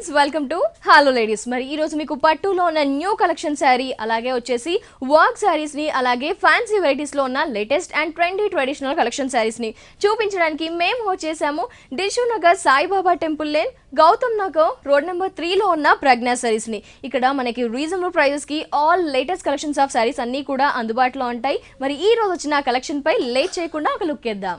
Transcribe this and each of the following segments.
Friends welcome to hello ladies. మరి ఈ రోజు మీకు పట్టులో ఉన్న న్యూ కలెక్షన్ శారీ, అలాగే వచ్చేసి వర్క్ శారీస్ ని, అలాగే ఫ్యాన్సీ వెరైటీస్ లో ఉన్న latest and trendy traditional collection saris ని చూపించడానికి మేము వచ్చేసాము Dilsukhnagar Saibaba temple lane, Gautam Nagar road number 3 లో ఉన్న ప్రజ్ఞా శారీస్ ని. ఇక్కడ మనకి రీజనబుల్ ప్రైజెస్ కి all latest collections of saris అన్ని కూడా అందుబాటులో ఉంటాయి. మరి ఈ రోజు వచ్చిన కలెక్షన్ పై లేట్ చేయకుండా ఒక లుక్ ఇద్దాం.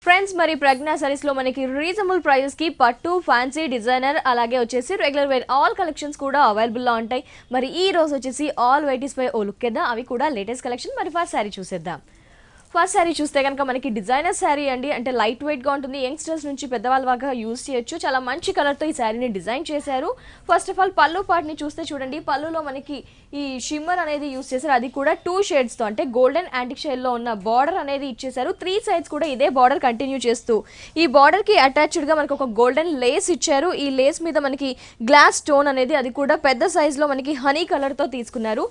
ఫ్రెండ్స్, మరి ప్రజ్ఞా సారీస్ లో మనకి రీజనబుల్ ప్రైజెస్ కి పట్టు, ఫ్యాన్సీ, డిజైనర్, అలాగే వచ్చేసి రెగ్యులర్ వేర్ ఆల్ కలెక్షన్స్ కూడా అవైలబుల్ లో ఉంటాయి. మరి ఈ రోజు వచ్చేసి ఆల్ వెరైటీస్ పై ఓ లుక్ ఇద్దాం. అవి కూడా లేటెస్ట్ కలెక్షన్. మరి ఫస్ట్ శారీ చూసేద్దాం. ఫస్ట్ శారీ చూస్తే కనుక మనకి డిజైనర్ శారీ అండి. అంటే లైట్ వెయిట్గా ఉంటుంది, యంగ్స్టర్స్ నుంచి పెద్దవాళ్ళ వరకు యూజ్ చేయొచ్చు. చాలా మంచి కలర్తో ఈ శారీని డిజైన్ చేశారు. ఫస్ట్ ఆఫ్ ఆల్ పళ్ళు పార్ట్ని చూస్తే చూడండి, పళ్ళులో మనకి ఈ షిమ్మర్ అనేది యూజ్ చేశారు. అది కూడా 2 షేడ్స్తో, అంటే గోల్డెన్ యాంటిక్ షేడ్లో ఉన్న బార్డర్ అనేది ఇచ్చేశారు. 3 సైడ్స్ కూడా ఇదే బార్డర్ కంటిన్యూ చేస్తూ ఈ బార్డర్కి అటాచ్డ్గా మనకి ఒక గోల్డెన్ లేస్ ఇచ్చారు. ఈ లేస్ మీద మనకి గ్లాస్ స్టోన్ అనేది, అది కూడా పెద్ద సైజ్లో మనకి హనీ కలర్తో తీసుకున్నారు.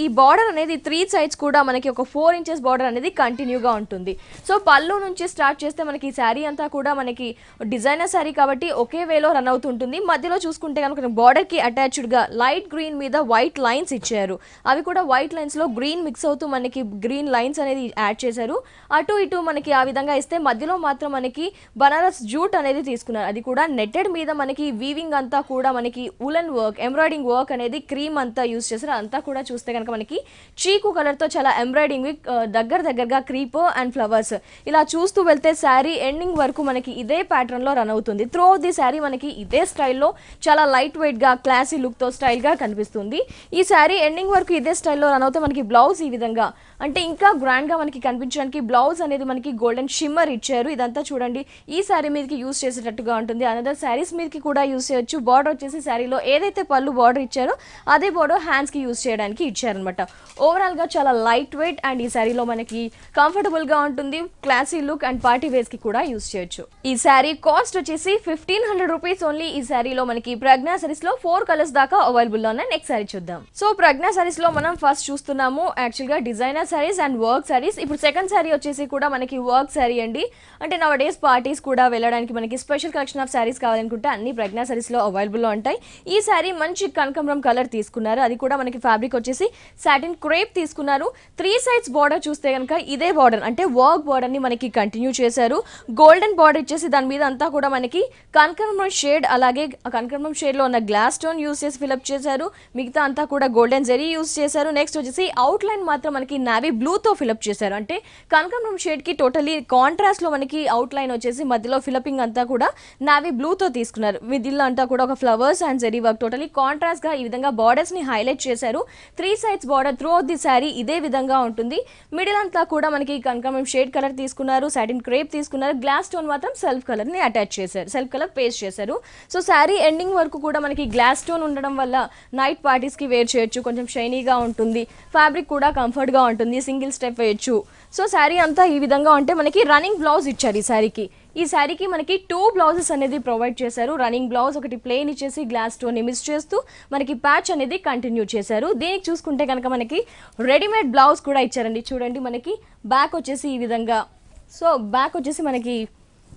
ఈ బార్డర్ అనేది 3 సైడ్స్ కూడా మనకి ఒక 4 ఇంచెస్ బార్డర్ అనేది కంటిన్యూగా ఉంటుంది. సో పళ్ళు నుంచి స్టార్ట్ చేస్తే మనకి ఈ శారీ అంతా కూడా మనకి డిజైనర్ శారీ కాబట్టి ఒకే వేలో రన్ అవుతుంటుంది. మధ్యలో చూసుకుంటే కనుక బార్డర్కి అటాచ్డ్గా లైట్ గ్రీన్ మీద వైట్ లైన్స్ ఇచ్చారు. అవి కూడా వైట్ లైన్స్లో గ్రీన్ మిక్స్ అవుతూ మనకి గ్రీన్ లైన్స్ అనేది యాడ్ చేశారు. అటు ఇటు మనకి ఆ విధంగా ఇస్తే మధ్యలో మాత్రం మనకి బనారస్ జూట్ అనేది తీసుకున్నారు. అది కూడా నెట్టెడ్ మీద మనకి వీవింగ్ అంతా కూడా మనకి ఉలెన్ వర్క్, ఎంబ్రాయిడింగ్ వర్క్ అనేది క్రీమ్ అంతా యూజ్ చేశారు. అంతా కూడా చూస్తే కనుక మనకి చీకు కలర్తో చాలా ఎంబ్రాయిడింగ్ దగ్గరగా క్రీపర్ అండ్ ఫ్లవర్స్ ఇలా చూస్తూ వెళ్తే శారీ ఎండింగ్ వరకు మనకి ఇదే ప్యాటర్న్ లో రన్ అవుతుంది. త్రూ ది శారీ మనకి ఇదే స్టైల్లో చాలా లైట్ వెయిట్ గా క్లాసీ లుక్ తో స్టైల్ గా కనిపిస్తుంది. ఈ శారీ ఎండింగ్ వరకు ఇదే స్టైల్లో రన్ అవుతే మనకి బ్లౌజ్ ఈ విధంగా, అంటే ఇంకా గ్రాండ్ గా మనకి కనిపించడానికి బ్లౌజ్ అనేది మనకి గోల్డెన్ షిమ్మర్ ఇచ్చారు. ఇదంతా చూడండి ఈ శారీ మీదకి యూజ్ చేసేటట్టుగా ఉంటుంది. అనదర్ శారీస్ మీదకి కూడా యూజ్ చేయొచ్చు. బార్డర్ వచ్చేసి శారీలో ఏదైతే పళ్ళు బార్డర్ ఇచ్చారో అదే బార్డర్ హ్యాండ్స్ కి యూజ్ చేయడానికి ఇచ్చారనమాట. ఓవరాల్ గా చాలా లైట్ వెయిట్ అండ్ ఈ శారీలో మనకి కంఫర్టబుల్ గా ఉంటుంది. Classy look and party wears కి కూడా యూజ్ చేయొచ్చు. ఈ శారీ కాస్ట్ వచ్చేసి 1500 రూపీస్ ఓన్లీ. ఈ శారీలో మనకి ప్రజ్ఞా సారీస్ లో 4 కలర్స్ దాకా అవైలబుల్ లో ఉన్నాయి. నెక్స్ట్ శారీ చూద్దాం. సో ప్రజ్ఞా సారీస్ లో మనం ఫస్ట్ చూస్తున్నాము యాక్చువల్ గా designer saris and work saris. ఇప్పుడు సెకండ్ శారీ వచ్చేసి కూడా మనకి వర్క్ శారీ అండి. అంటే నవ డేస్ పార్టీస్ కూడా వెళ్ళడానికి మనకి స్పెషల్ కలెక్షన్ ఆఫ్ శారీస్ కావాలనుకుంటే అన్ని ప్రజ్ఞా సారీస్ లో అవైలబుల్ లో ఉంటాయి. ఈ శారీ మంచి కనకాంబరం కలర్ తీసుకున్నారు. అది కూడా మనకి ఫ్యాబ్రిక్ వచ్చేసి సాటిన్ క్రేప్ తీసుకున్నారు. 3 సైడ్స్ బార్డర్ చూస్తే కనుక ఇదే బార్డర్, అంటే వర్క్ బార్డర్ ని మనకి కంటిన్యూ చేశారు. గోల్డెన్ బార్డర్ ఇచ్చేసి దాని మీద అంతా కూడా మనకి కనకాంబరం షేడ్, అలాగే కనకాంబరం షేడ్ లో ఉన్న గ్లాస్ స్టోన్ యూజ్ చేసి ఫిల్అప్ చేశారు. మిగతా అంతా కూడా గోల్డెన్ జెరీ యూజ్ చేశారు. నెక్స్ట్ వచ్చేసి అవుట్ లైన్ మాత్రం మనకి నావీ బ్లూ తో ఫిల్అప్ చేశారు. అంటే కనకాంబరం షేడ్ కి టోటలీ కాంట్రాస్ట్ లో మనకి అవుట్ లైన్ వచ్చేసి మధ్యలో ఫిలపింగ్ అంతా కూడా నావీ బ్లూ తో తీసుకున్నారు. మిడిల్ అంతా కూడా ఒక flowers and zari work, totally contrast గా ఈ విధంగా బార్డర్స్ ని హైలైట్ చేశారు. 3 sides border throughout the sari ఇదే విధంగా ఉంటుంది. మిడిల్ అంతా కూడా మనకి కనకాంబరం షేడ్ కలర్ తీసుకున్నారు, సాటిన్ క్రేప్ తీసుకున్నారు. గ్లాస్ స్టోన్ మాత్రం సెల్ఫ్ కలర్ ని అటాచ్ చేశారు, సెల్ఫ్ కలర్ పేస్ట్ చేశారు. సో శారీ ఎండింగ్ వరకు కూడా మనకి గ్లాస్ స్టోన్ ఉండడం వల్ల నైట్ పార్టీస్ కి వేర్ చేయొచ్చు. కొంచెం షైనీగా ఉంటుంది, ఫ్యాబ్రిక్ కూడా కంఫర్ట్ గా ఉంటుంది, సింగిల్ స్టెప్ వేయొచ్చు. సో శారీ అంతా ఈ విధంగా ఉంటే మనకి రన్నింగ్ బ్లౌజ్ ఇచ్చారు. ఈ శారీకి మనకి 2 బ్లౌజెస్ అనేది ప్రొవైడ్ చేశారు. రన్నింగ్ బ్లౌజ్ ఒకటి ప్లెయిన్ ఇచ్చేసి గ్లాస్ స్టోన్ ని మిస్ చేస్తూ మనకి ప్యాచ్ అనేది కంటిన్యూ చేశారు. దీనికి చూసుకుంటే కనుక మనకి రెడీమేడ్ బ్లౌజ్ కూడా ఇచ్చారండి. చూడండి మనకి బ్యాక్ వచ్చేసి ఈ విధంగా, సో బ్యాక్ వచ్చేసి మనకి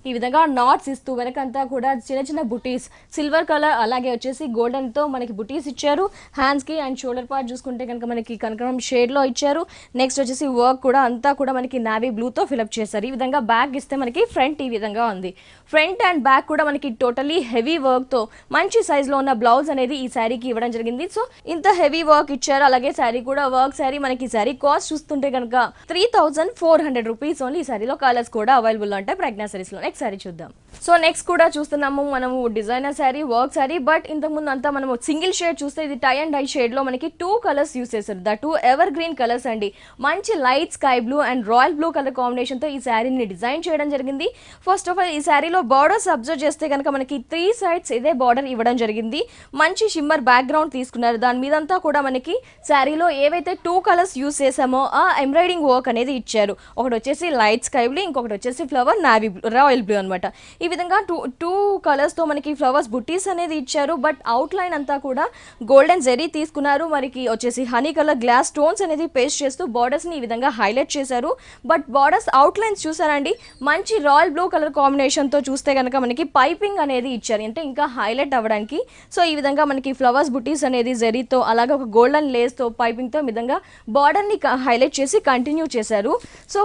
ఈ విధంగా నాట్స్ ఇస్తూ వెనకంతా కూడా చిన్న చిన్న బుటీస్, సిల్వర్ కలర్ అలాగే వచ్చేసి గోల్డెన్ తో మనకి బుటీస్ ఇచ్చారు. హ్యాండ్స్ కి అండ్ షోల్డర్ పార్ట్ చూసుకుంటే కనుక మనకి కనకాంబరం షేడ్ లో ఇచ్చారు. నెక్స్ట్ వచ్చేసి వర్క్ కూడా అంతా కూడా మనకి నావీ బ్లూ తో ఫిల్అప్ చేశారు. ఈ విధంగా బ్యాక్ ఇస్తే మనకి ఫ్రంట్ ఈ విధంగా ఉంది. ఫ్రంట్ అండ్ బ్యాక్ కూడా మనకి టోటలీ హెవీ వర్క్ తో మంచి సైజ్ లో ఉన్న బ్లౌజ్ అనేది ఈ శారీకి ఇవ్వడం జరిగింది. సో ఇంత హెవీ వర్క్ ఇచ్చారు. అలాగే శారీ కూడా వర్క్ శారీ. మనకి శారీ కాస్ట్ చూస్తుంటే కనుక 3400 రూపీస్ ఓన్లీ. ఈ శారీలో కలర్స్ కూడా అవైలబుల్ ఉంటాయి ప్రజ్ఞా సారీస్ లో. శారీ చూద్దాం. సో నెక్స్ట్ కూడా చూస్తున్నాము మనము designer sari, work sari. But ఇంతకుముందు అంతా మనము సింగిల్ షేడ్ చూస్తే ఇది టై అండ్ డై షేడ్ లో మనకి 2 కలర్స్ యూస్ చేశారు. ద 2 ఎవర్ గ్రీన్ కలర్స్ అండి. మంచి light sky blue and royal blue colour combination తో ఈ శారీని డిజైన్ చేయడం జరిగింది. ఫస్ట్ ఆఫ్ ఆల్ ఈ శారీలో బార్డర్స్ అబ్జర్వ్ చేస్తే కనుక మనకి 3 సైడ్స్ ఇదే బార్డర్ ఇవ్వడం జరిగింది. మంచి షిమ్మర్ బ్యాక్ గ్రౌండ్ తీసుకున్నారు. దాని మీదంతా కూడా మనకి శారీలో ఏవైతే 2 కలర్స్ యూస్ చేసామో ఆ ఎంబ్రాయిడింగ్ వర్క్ అనేది ఇచ్చారు. ఒకటి వచ్చేసి లైట్ స్కై బ్లూ, ఇంకొకటి వచ్చేసి flower navy blue, royal blue అనమాట. ఈ విధంగా టూ కలర్స్ తో మనకి ఫ్లవర్స్ బుట్టీస్ అనేది ఇచ్చారు. బట్ అవుట్ లైన్ అంతా కూడా గోల్డెన్ జెరీ తీసుకున్నారు. మనకి వచ్చేసి హనీ కలర్ గ్లాస్ స్టోన్స్ అనేది పేస్ట్ చేస్తూ బార్డర్స్ ని ఈ విధంగా హైలైట్ చేశారు. బట్ బార్డర్స్ అవుట్ లైన్స్ చూసారండి, మంచి రాయల్ బ్లూ కలర్ కాంబినేషన్ తో చూస్తే కనుక మనకి పైపింగ్ అనేది ఇచ్చారు, అంటే ఇంకా హైలైట్ అవ్వడానికి. సో ఈ విధంగా మనకి ఫ్లవర్స్ బుట్టీస్ అనేది జెరీతో అలాగే ఒక గోల్డెన్ లేస్ తో పైపింగ్ తో ఈ విధంగా బార్డర్ ని హైలైట్ చేసి కంటిన్యూ చేశారు. సో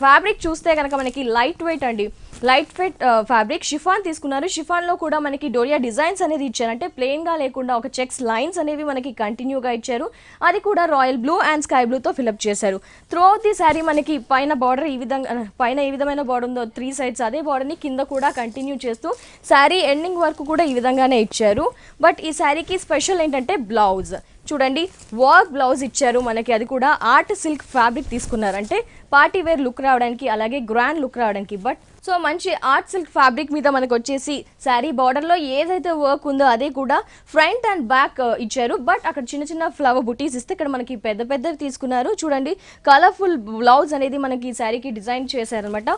ఫ్యాబ్రిక్ చూస్తే కనుక మనకి లైట్ వెయిట్ అండి, లైట్ వెయిట్ ఫ్యాబ్రిక్ షిఫాన్ తీసుకున్నారు. షిఫాన్ లో కూడా మనకి డోరియా డిజైన్స్ అనేది ఇచ్చారు, అంటే ప్లెయిన్ గా లేకుండా ఒక చెక్స్ లైన్స్ అనేవి మనకి కంటిన్యూగా ఇచ్చారు. అది కూడా royal blue and sky blue తో ఫిల్అప్ చేశారు. త్రూ అవుట్ ది శారీ మనకి పైన బార్డర్ ఈ విధంగా, పైన ఏ విధమైన బార్డర్ ఉందో 3 sides అదే బార్డర్ ని కింద కూడా కంటిన్యూ చేస్తూ శారీ ఎండింగ్ వరకు కూడా ఈ విధంగానే ఇచ్చారు. బట్ ఈ శారీకి స్పెషల్ ఏంటంటే బ్లౌజ్ చూడండి, వర్క్ బ్లౌజ్ ఇచ్చారు మనకి. అది కూడా ఆర్ట్ సిల్క్ ఫ్యాబ్రిక్ తీసుకున్నారు, అంటే పార్టీ వేర్ లుక్ రావడానికి అలాగే గ్రాండ్ లుక్ రావడానికి. బట్ సో మంచి ఆర్ట్ సిల్క్ ఫ్యాబ్రిక్ మీద మనకు వచ్చేసి శారీ బార్డర్లో ఏదైతే వర్క్ ఉందో అదే కూడా ఫ్రంట్ అండ్ బ్యాక్ ఇచ్చారు. బట్ అక్కడ చిన్న చిన్న ఫ్లవర్ బుటీస్ ఇస్తే ఇక్కడ మనకి పెద్ద పెద్దవి తీసుకున్నారు. చూడండి, కలర్ఫుల్ బ్లౌజ్ అనేది మనకి ఈ శారీకి డిజైన్ చేశారనమాట.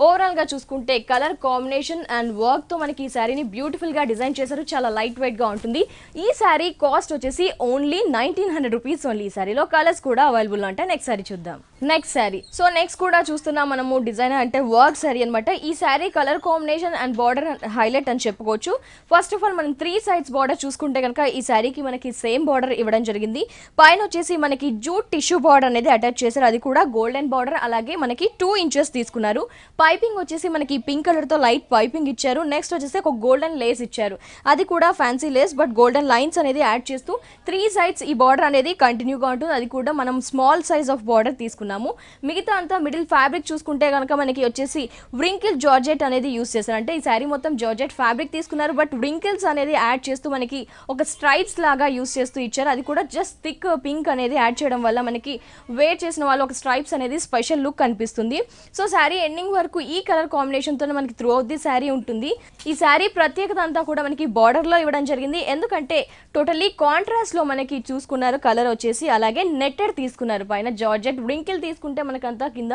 ఓవరాల్గా చూసుకుంటే కలర్ కాంబినేషన్ అండ్ వర్క్తో మనకి ఈ శారీని బ్యూటిఫుల్గా డిజైన్ చేశారు. చాలా లైట్ వెయిట్గా ఉంటుంది. ఈ శారీ కాస్ట్ వచ్చేసి ఓన్లీ 1900 రూపీస్ ఓన్లీ. ఈ శారీలో కలర్స్ కూడా అవైలబుల్ ఉంటాయి. నెక్స్ట్ శారీ చూద్దాం. నెక్స్ట్ శారీ, సో నెక్స్ట్ కూడా చూస్తున్నాం మనము డిజైన్ అంటే వర్క్ శారీ అనమాట. ఈ sari colour combination and border highlight అని చెప్పుకోవచ్చు. ఫస్ట్ ఆఫ్ ఆల్ మనం 3 sides బార్డర్ చూసుకుంటే కనుక ఈ శారీకి మనకి సేమ్ బార్డర్ ఇవ్వడం జరిగింది. పైన వచ్చేసి మనకి జూట్ టిష్యూ బార్డర్ అనేది అటాచ్ చేశారు, అది కూడా గోల్డెన్ బార్డర్. అలాగే మనకి 2 inches తీసుకున్నారు. పైపింగ్ వచ్చేసి మనకి పింక్ కలర్ తో లైట్ పైపింగ్ ఇచ్చారు. నెక్స్ట్ వచ్చేసి ఒక గోల్డెన్ లేస్ ఇచ్చారు, అది కూడా fancy lace but golden lines అనేది యాడ్ చేస్తూ 3 sides ఈ బార్డర్ అనేది కంటిన్యూగా ఉంటుంది. అది కూడా మనం స్మాల్ సైజ్ ఆఫ్ బార్డర్ తీసుకున్నాము. మిగతా అంతా మిడిల్ ఫ్యాబ్రిక్ చూసుకుంటే కనుక మనకి వచ్చేసి వ్రింకిల్ జార్జెట్ అనేది యూస్ చేశారు, అంటే ఈ శారీ మొత్తం జార్జెట్ ఫ్యాబ్రిక్ తీసుకున్నారు. బట్ వ్రింకిల్స్ అనేది యాడ్ చేస్తూ మనకి ఒక స్ట్రైప్స్ లాగా యూస్ చేస్తూ ఇచ్చారు. అది కూడా జస్ట్ థిక్ పింక్ అనేది యాడ్ చేయడం వల్ల మనకి వేర్ చేసిన వాళ్ళు ఒక స్ట్రైప్స్ అనేది స్పెషల్ లుక్ కనిపిస్తుంది. సో శారీ ఎండింగ్ వరకు ఈ కలర్ కాంబినేషన్ తో మనకి త్రూ అవుట్ ది శారీ ఉంటుంది. ఈ శారీ ప్రత్యేకత అంతా కూడా మనకి బార్డర్ లో ఇవ్వడం జరిగింది, ఎందుకంటే టోటల్లీ కాంట్రాస్ట్ లో మనకి చూసుకున్నారు కలర్ వచ్చేసి. అలాగే నెట్టెడ్ తీసుకున్నారు, పైన జార్జెట్ వ్రింకిల్ తీసుకుంటే మనకంతా కింద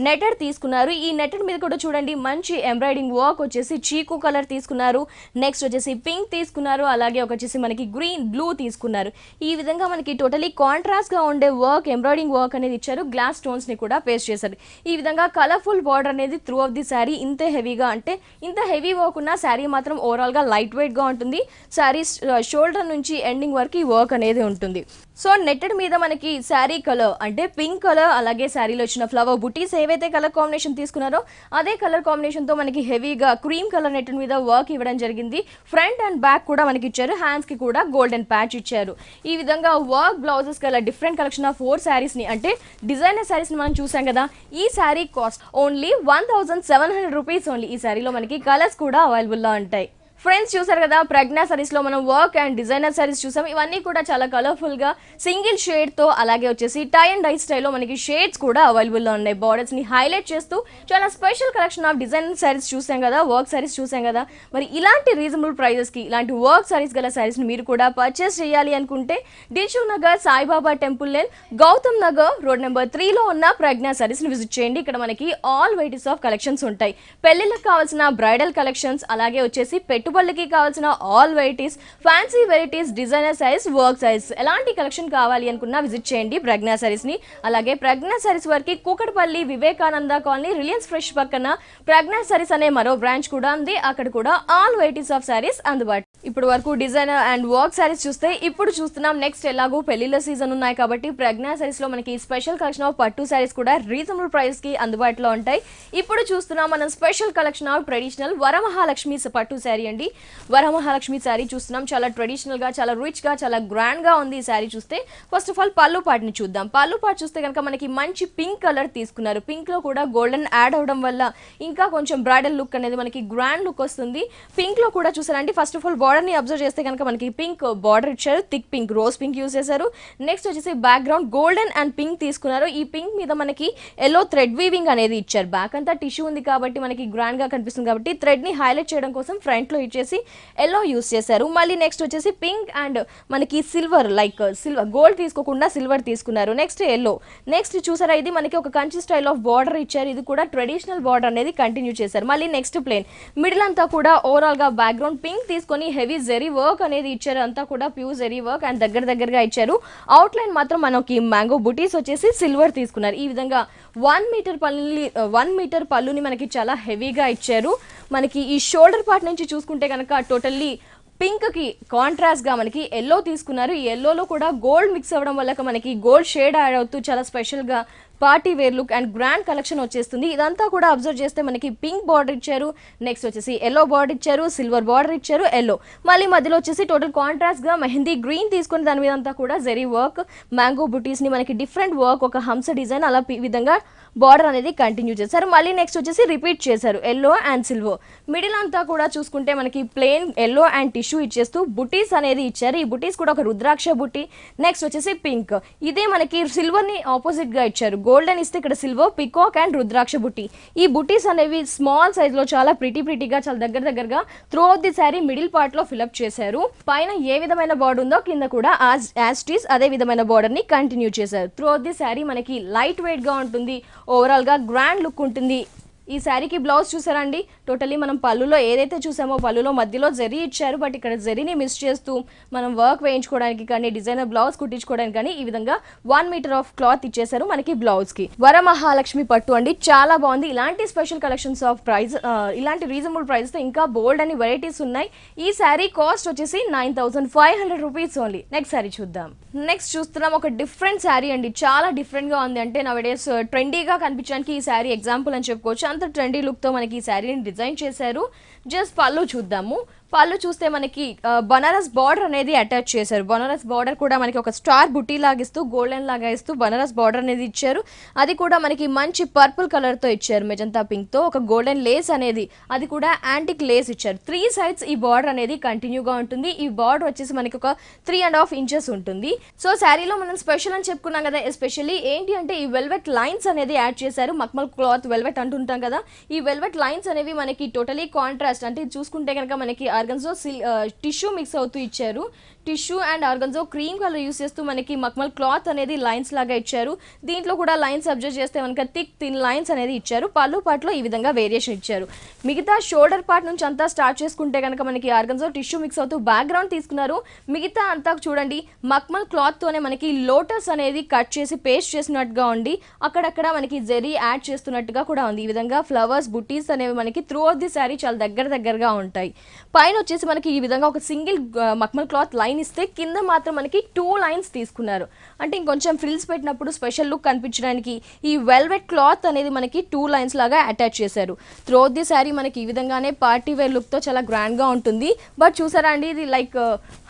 నెట్టెడ్ తీసుకున్నారు. ఈ నెట్టెడ్ మీద కూడా చూడండి మంచి ఎంబ్రాయిడింగ్ వర్క్ వచ్చేసి చీకు కలర్ తీసుకున్నారు. నెక్స్ట్ వచ్చేసి పింక్ తీసుకున్నారు, అలాగే వచ్చేసి మనకి గ్రీన్ బ్లూ తీసుకున్నారు. ఈ విధంగా మనకి టోటలీ కాంట్రాస్ట్ గా ఉండే వర్క్ ఎంబ్రాయిడింగ్ వర్క్ అనేది ఇచ్చారు. గ్లాస్ స్టోన్స్ ని కూడా పేస్ట్ చేశారు. ఈ విధంగా కలర్ఫుల్ బార్డర్ అనేది త్రూ ఆఫ్ ది శారీ. ఇంత హెవీగా అంటే ఇంత హెవీ వర్క్ ఉన్న శారీ మాత్రం ఓవరాల్ గా లైట్ వెయిట్ గా ఉంటుంది. శారీ షోల్డర్ నుంచి ఎండింగ్ వరకు ఈ వర్క్ అనేది ఉంటుంది. సో నెట్టెడ్ మీద మనకి శారీ కలర్ అంటే పింక్ కలర్, అలాగే శారీలో వచ్చిన ఫ్లవర్ బుటీస్ ఏవైతే కలర్ కాంబినేషన్ తీసుకున్నారో అదే కలర్ కాంబినేషన్ తో మనకి హెవీగా క్రీమ్ కలర్ నెట్టెడ్ మీద వర్క్ ఇవ్వడం జరిగింది. ఫ్రంట్ అండ్ బ్యాక్ కూడా మనకి ఇచ్చారు. హ్యాండ్స్ కి కూడా గోల్డెన్ ప్యాచ్ ఇచ్చారు. ఈ విధంగా వర్క్ బ్లౌజెస్ కల డిఫరెంట్ కలెక్షన్ ఆఫ్ 4 sarees ని, అంటే డిజైనర్ sarees ని మనం చూసాం కదా. ఈ sari cost only 1700 rupees only. ఈ శారీలో మనకి కలర్స్ కూడా అవైలబుల్ గా ఉంటాయి. ఫ్రెండ్స్ చూసారు కదా, ప్రజ్ఞా సారీస్ లో మనం వర్క్ అండ్ డిజైనర్ సారీస్ చూసాం. ఇవన్నీ కూడా చాలా కలర్ఫుల్ గా సింగిల్ షేడ్ తో, అలాగే వచ్చేసి టై అండ్ డై స్టైల్లో మనకి షేడ్స్ కూడా అవైలబుల్ లో ఉన్నాయి. బార్డర్స్ ని హైలైట్ చేస్తూ చాలా special collection of designer saris చూసాం కదా, వర్క్ సారీస్ చూసాం కదా. మరి ఇలాంటి రీజనబుల్ ప్రైజెస్ కి ఇలాంటి వర్క్ సారీస్ గల సారీస్ ని మీరు కూడా పర్చేస్ చేయాలి అనుకుంటే Dilsukhnagar Saibaba temple lane, Gautam Nagar road number 3 లో ఉన్న ప్రజ్ఞా సారీస్ ని విజిట్ చేయండి. ఇక్కడ మనకి ఆల్ వెరైటీస్ ఆఫ్ కలెక్షన్స్ ఉంటాయి. పెళ్లిళ్ళకి కావాల్సిన బ్రైడల్ కలెక్షన్స్, అలాగే వచ్చేసి పెట్టుబడులకి కావాల్సిన all varieties, fancy varieties, designer saris, work saris, ఎలాంటి కలెక్షన్ కావాలి అనుకున్నా విజిట్ చేయండి ప్రజ్ఞా సారీస్ ని. అలాగే ప్రజ్ఞా సారీస్ వరకు Kukatpally Vivekananda colony Reliance fresh పక్కన ప్రజ్ఞా సారీస్ అనే మరో బ్రాంచ్ కూడా ఉంది. అక్కడ కూడా ఆల్ వెరైటీస్ ఆఫ్ సారీస్ అందుబాటు. ఇప్పుడు వరకు డిజైనర్ అండ్ వర్క్ సారీస్ చూస్తే ఇప్పుడు చూస్తున్నాం నెక్స్ట్ ఎలాగో పెళ్లిళ్ళ సీజన్ ఉన్నాయి కాబట్టి ప్రజ్ఞా సారీస్ లో మనకి స్పెషల్ కలెక్షన్ ఆఫ్ పట్టు సారీస్ కూడా రీజనబుల్ ప్రైస్ కి అందుబాటులో ఉంటాయి. ఇప్పుడు చూస్తున్నాం మనం special collection of traditional Varamahalakshmi పట్టు శారీ అండి. వరమహాలక్ష్మి శారీ చూస్తున్నాం. చాలా ట్రెడిషనల్ గా, చాలా రిచ్ గా, చాలా గ్రాండ్ గా ఉంది ఈ శారీ చూస్తే. ఫస్ట్ ఆఫ్ ఆల్ పళ్ళు పాటుని చూద్దాం. పళ్ళు పాటు చూస్తే కనుక మనకి మంచి పింక్ కలర్ తీసుకున్నారు. పింక్ లో కూడా గోల్డెన్ యాడ్ అవడం వల్ల ఇంకా కొంచెం బ్రైడల్ లుక్ అనేది మనకి గ్రాండ్ లుక్ వస్తుంది. పింక్ లో కూడా చూసారండి. ఫస్ట్ ఆఫ్ ఆల్ బార్డర్ ని అబ్జర్వ్ చేస్తే కనుక మనకి పింక్ బార్డర్ ఇచ్చారు, thick pink, rose pink use చేశారు. నెక్స్ట్ వచ్చేసి బ్యాక్గ్రౌండ్ గోల్డెన్ అండ్ పింక్ తీసుకున్నారు. ఈ పింక్ మీద మనకి ఎల్లో థ్రెడ్ వీవింగ్ అనేది ఇచ్చారు. బ్యాక్ అంతా టిష్యూ ఉంది కాబట్టి మనకి గ్రాండ్ గా కనిపిస్తుంది కాబట్టి థ్రెడ్ ని హైలైట్ చేయడం కోసం ఫ్రంట్ లో ఇచ్చేసి ఎల్లో యూస్ చేశారు. మళ్ళీ నెక్స్ట్ వచ్చేసి పింక్ అండ్ మనకి సిల్వర్, లైక్ సిల్వర్ గోల్డ్ తీసుకోకుండా సిల్వర్ తీసుకున్నారు. Next yellow. నెక్స్ట్ చూసారా, ఇది మనకి ఒక కంచి స్టైల్ ఆఫ్ బార్డర్ ఇచ్చారు. ఇది కూడా ట్రెడిషనల్ బార్డర్ అనేది కంటిన్యూ చేశారు. మళ్ళీ నెక్స్ట్ ప్లేన్, మిడిల్ అంతా కూడా ఓవరాల్ గా బ్యాక్గ్రౌండ్ పింక్ తీసుకొని హెవీ జెరీ వర్క్ అనేది ఇచ్చారు. అంతా కూడా ప్యూర్ జెరీ వర్క్ అండ్ దగ్గరగా ఇచ్చారు. అవుట్ లైన్ మాత్రం మనకి మ్యాంగో బుటీస్ వచ్చేసి సిల్వర్ తీసుకున్నారు. ఈ విధంగా 1 మీటర్ పళ్ళుని మనకి చాలా హెవీగా ఇచ్చారు. మనకి ఈ షోల్డర్ పార్ట్ నుంచి చూసుకుంటే కనుక టోటల్లీ పింక్ కి కాంట్రాస్ట్ గా మనకి ఎల్లో తీసుకున్నారు. ఈ ఎల్లోలో కూడా గోల్డ్ మిక్స్ అవ్వడం వల్ల మనకి గోల్డ్ షేడ్ యాడ్ అవుతూ చాలా స్పెషల్ గా party wear look and grand collection వచ్చేస్తుంది. ఇదంతా కూడా అబ్జర్వ్ చేస్తే మనకి పింక్ బార్డర్ ఇచ్చారు, నెక్స్ట్ వచ్చేసి ఎల్లో బార్డర్ ఇచ్చారు, సిల్వర్ బార్డర్ ఇచ్చారు, ఎల్లో. మళ్ళీ మధ్యలో వచ్చేసి టోటల్ కాంట్రాస్ట్ గా మెహందీ గ్రీన్ తీసుకుని దాని మీద అంతా కూడా జెరీ వర్క్, మ్యాంగో బుటీస్ ని మనకి డిఫరెంట్ వర్క్, ఒక హంస డిజైన్ అలా విధంగా బార్డర్ అనేది కంటిన్యూ చేశారు. మళ్ళీ నెక్స్ట్ వచ్చేసి రిపీట్ చేశారు ఎల్లో అండ్ సిల్వర్. మిడిల్ అంతా కూడా చూసుకుంటే మనకి ప్లెయిన్ ఎల్లో అండ్ టిష్యూ ఇచ్చేస్తూ బుటీస్ అనేది ఇచ్చారు. ఈ బుటీస్ కూడా ఒక రుద్రాక్ష బుటీ. నెక్స్ట్ వచ్చేసి పింక్, ఇదే మనకి సిల్వర్ ని ఆపోజిట్ గా ఇచ్చారు. గోల్డెన్ ఇస్తే ఇక్కడ సిల్వర్, పికాక్ అండ్ రుద్రాక్ష బుట్టి. ఈ బుటీస్ అనేవి స్మాల్ సైజ్ లో చాలా ప్రిటీగా చాలా దగ్గరగా through out the sari middle part లో ఫిల్అప్ చేశారు. పైన ఏ విధమైన బార్డర్ ఉందో కింద కూడా యాజ్ ఇట్ ఈస్ అదే విధమైన బార్డర్ ని కంటిన్యూ చేశారు. త్రూ అవుట్ ది శారీ మనకి లైట్ వెయిట్ గా ఉంటుంది, ఓవరాల్ గా గ్రాండ్ లుక్ ఉంటుంది. ఈ శారీకి బ్లౌజ్ చూసారండి, టోటలీ మనం పళ్ళులో ఏదైతే చూసామో పళ్ళులో మధ్యలో జరీ ఇచ్చారు, బట్ ఇక్కడ జరీని మిస్ చేస్తూ మనం వర్క్ వేయించుకోవడానికి కానీ డిజైనర్ బ్లౌజ్ కుట్టించుకోవడానికి కానీ ఈ విధంగా 1 మీటర్ ఆఫ్ క్లాత్ ఇచ్చేసారు మనకి బ్లౌజ్ కి. వరమహాలక్ష్మి పట్టు అండి, చాలా బాగుంది. ఇలాంటి స్పెషల్ కలెక్షన్స్ ఆఫ్ ప్రైస్, ఇలాంటి రీజనబుల్ ప్రైస్ తో ఇంకా బోల్డ్ అని వెరైటీస్ ఉన్నాయి. ఈ శారీ కాస్ట్ వచ్చేసి 9500 రూపీస్ ఓన్లీ. నెక్స్ట్ శారీ చూద్దాం. నెక్స్ట్ చూస్తున్నాం ఒక డిఫరెంట్ శారీ అండి, చాలా డిఫరెంట్ గా ఉంది. అంటే నవడేస్ ట్రెండీగా కనిపించడానికి ఈ శారీ ఎగ్జాంపుల్ అని చెప్పుకోవచ్చు. అంత ట్రెండీ లుక్ తో మనకి ఈ శారీని డిజైన్ చేశారు. జస్ట్ పళ్ళు చూద్దాము. పళ్ళు చూస్తే మనకి బనారస్ బార్డర్ అనేది అటాచ్ చేశారు. బనారస్ బార్డర్ కూడా మనకి ఒక స్టార్ బుట్టి లాగిస్తూ గోల్డెన్ లాగా ఇస్తూ బనారస్ బార్డర్ అనేది ఇచ్చారు. అది కూడా మనకి మంచి పర్పుల్ కలర్ తో ఇచ్చారు, మెజంతా పింక్ తో. ఒక గోల్డెన్ లేస్ అనేది, అది కూడా యాంటిక్ లేస్ ఇచ్చారు. 3 సైడ్స్ ఈ బార్డర్ అనేది కంటిన్యూగా ఉంటుంది. ఈ బార్డర్ వచ్చేసి మనకి ఒక 3.5 ఇంచెస్ ఉంటుంది. సో శారీలో మనం స్పెషల్ అని చెప్పుకున్నాం కదా, ఎస్పెషల్లీ ఏంటి అంటే ఈ వెల్వెట్ లైన్స్ అనేది యాడ్ చేశారు. మక్మల్ క్లాత్ వెల్వెట్ అంటుంటాం కదా, ఈ వెల్వెట్ లైన్స్ అనేవి మనకి టోటలీ కాంట్రాస్ట్. అంటే చూసుకుంటే కనుక మనకి ఆర్గన్జో టిష్యూ మిక్స్ అవుతూ ఇచ్చారు. Tissue and ఆర్గన్జో cream colour use చేస్తూ మనకి మక్మల్ క్లాత్ అనేది లైన్స్ లాగా ఇచ్చారు. దీంట్లో కూడా లైన్స్ అబ్జర్వ్ చేస్తే మనకి థిన్ లైన్స్ అనేది ఇచ్చారు. పళ్ళు పార్ట్లో ఈ విధంగా వేరియేషన్ ఇచ్చారు. మిగతా షోల్డర్ పార్ట్ నుంచి అంతా స్టార్ట్ చేసుకుంటే కనుక మనకి ఆర్గన్జో టిష్యూ మిక్స్ అవుతూ బ్యాక్గ్రౌండ్ తీసుకున్నారు. మిగతా అంతా చూడండి మక్మల్ క్లాత్ తోనే మనకి లోటస్ అనేది కట్ చేసి పేస్ట్ చేసినట్టుగా ఉండి అక్కడక్కడ మనకి జెరీ యాడ్ చేస్తున్నట్టుగా కూడా ఉంది. ఈ విధంగా ఫ్లవర్స్ బుటీస్ అనేవి మనకి త్రూ అవుట్ ది శారీ చాలా దగ్గరగా ఉంటాయి. పైన వచ్చేసి మనకి ఈ విధంగా ఒక సింగిల్ మక్మల్ క్లాత్ లైన్ ఇస్తే కింద మాత్రం మనకి 2 లైన్స్ తీసుకున్నారు. అంటే ఇంకొంచెం ఫ్రిల్స్ పెట్టినప్పుడు స్పెషల్ లుక్ కనిపించడానికి ఈ వెల్వెట్ క్లాత్ అనేది మనకి 2 లైన్స్ లాగా అటాచ్ చేశారు. త్రూ అవుట్ ది శారీ మనకి ఈ విధంగానే పార్టీ వేర్ లుక్ తో చాలా గ్రాండ్ గా ఉంటుంది. బట్ చూసారా అండి, ఇది లైక్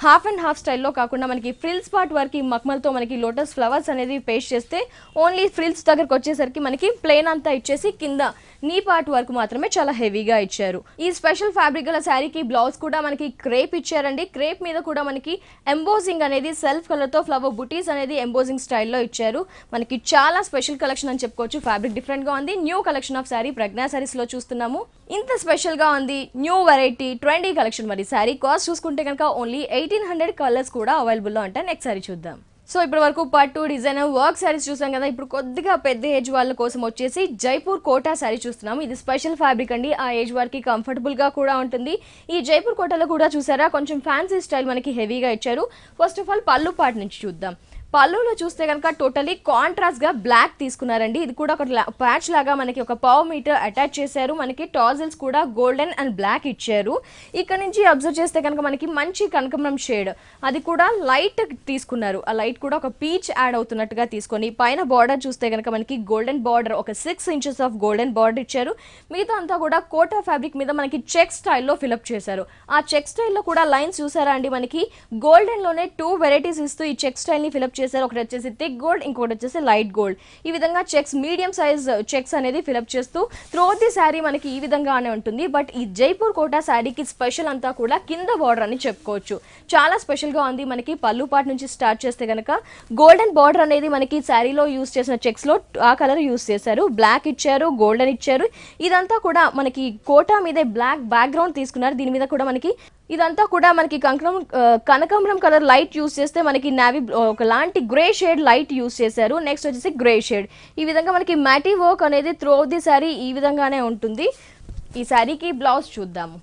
హాఫ్ అండ్ హాఫ్ స్టైల్లో కాకుండా మనకి ఫ్రిల్స్ పార్ట్ వరకు మక్మల్ తో మనకి లోటస్ ఫ్లవర్స్ అనేది పేస్ట్ చేస్తే ఓన్లీ ఫ్రిల్స్ దగ్గరకు వచ్చేసరికి మనకి ప్లెయిన్ అంతా ఇచ్చేసి కింద నీ పార్ట్ వరకు మాత్రమే చాలా హెవీగా ఇచ్చారు. ఈ స్పెషల్ ఫ్యాబ్రిక్ గల శారీకి బ్లౌజ్ కూడా మనకి క్రేప్ ఇచ్చారండి. క్రేప్ మీద కూడా మనకి ఎంబోజింగ్ అనేది సెల్ఫ్ కలర్ తో ఫ్లవర్ బుటీస్ అనేది ఎంబోజింగ్ స్టైల్లో ఇచ్చారు. మనకి చాలా స్పెషల్ కలెక్షన్ అని చెప్పుకోవచ్చు. ఫ్యాబ్రిక్ డిఫరెంట్ గా ఉంది. న్యూ కలెక్షన్ ఆఫ్ శారీ ప్రజ్ఞా శారీస్ లో చూస్తున్నాము. ఇంత స్పెషల్ గా ఉంది, న్యూ వెరైటీ ట్రెండీ కలెక్షన్. మరి శారీ కాస్ట్ చూసుకుంటే కనుక ఓన్లీ 1800 కలర్స్ కూడా అవైలబుల్ లో ఉంటాయి. నెక్స్ట్ శారీ చూద్దాం. సో ఇప్పటి వరకు పట్టు డిజైనర్ వర్క్ శారీస్ చూసాం కదా. ఇప్పుడు కొద్దిగా పెద్ద ఏజ్ వాళ్ళ కోసం వచ్చేసి జైపూర్ కోటా శారీ చూస్తున్నాము. ఇది స్పెషల్ ఫ్యాబ్రిక్ అండి, ఆ ఏజ్ వారికి కంఫర్టబుల్ గా కూడా ఉంటుంది. ఈ జైపూర్ కోటాలో కూడా చూసారా కొంచెం ఫ్యాన్సీ స్టైల్ మనకి హెవీగా ఇచ్చారు. ఫస్ట్ ఆఫ్ ఆల్ పళ్ళు పార్ట్ నుంచి చూద్దాం. పళ్ళులో చూస్తే కనుక టోటలీ కాంట్రాస్ట్ గా బ్లాక్ తీసుకున్నారండి. ఇది కూడా ఒక ప్యాచ్ లాగా మనకి ఒక 1/2 మీటర్ అటాచ్ చేశారు. మనకి టాజిల్స్ కూడా గోల్డెన్ అండ్ బ్లాక్ ఇచ్చారు. ఇక్కడ నుంచి అబ్జర్వ్ చేస్తే కనుక మనకి మంచి కనకమరం షేడ్, అది కూడా లైట్ తీసుకున్నారు. ఆ లైట్ కూడా ఒక పీచ్ యాడ్ అవుతున్నట్టుగా తీసుకొని పైన బార్డర్ చూస్తే కనుక మనకి గోల్డెన్ బార్డర్, ఒక 6 ఇంచెస్ ఆఫ్ గోల్డెన్ బార్డర్ ఇచ్చారు. మిగతా అంతా కూడా కోటా ఫ్యాబ్రిక్ మీద మనకి చెక్ స్టైల్లో ఫిల్అప్ చేశారు. ఆ చెక్ స్టైల్లో కూడా లైన్స్ చూసారా అండి, మనకి గోల్డెన్ లోనే 2 వెరైటీస్ ఇస్తూ ఈ చెక్ స్టైల్ ని ఫిల్అప్ చేశారు. ఒకటి వచ్చేసి థిక్ గోల్డ్, ఇంకొకటి వచ్చేసి లైట్ గోల్డ్. ఈ విధంగా చెక్స్, మీడియం సైజ్ చెక్స్ అనేది ఫిలప్ చేస్తూ త్రోట్ ది శారీ మనకి ఈ విధంగానే ఉంటుంది. బట్ ఈ జైపూర్ కోటా శారీకి స్పెషల్ అంతా కూడా కింద బార్డర్ అని చెప్పుకోవచ్చు. చాలా స్పెషల్గా ఉంది. మనకి పళ్ళు పాటు నుంచి స్టార్ట్ చేస్తే కనుక గోల్డెన్ బార్డర్ అనేది మనకి శారీలో యూస్ చేసిన చెక్స్లో ఆ కలర్ యూస్ చేశారు. బ్లాక్ ఇచ్చారు, గోల్డెన్ ఇచ్చారు. ఇదంతా కూడా మనకి కోటా మీదే బ్లాక్ బ్యాక్గ్రౌండ్ తీసుకున్నారు. దీని మీద కూడా మనకి ఇదంతా కూడా మనకి కనకాంబరం కలర్ లైట్ యూస్ చేస్తే మనకి నావీ ఒకలాంటి గ్రే షేడ్ లైట్ యూస్ చేశారు. నెక్స్ట్ వచ్చేసి గ్రే షేడ్. ఈ విధంగా మనకి మ్యాటీ వర్క్ అనేది త్రూ ది శారీ ఈ విధంగానే ఉంటుంది. ఈ శారీకి బ్లౌజ్ చూద్దాము.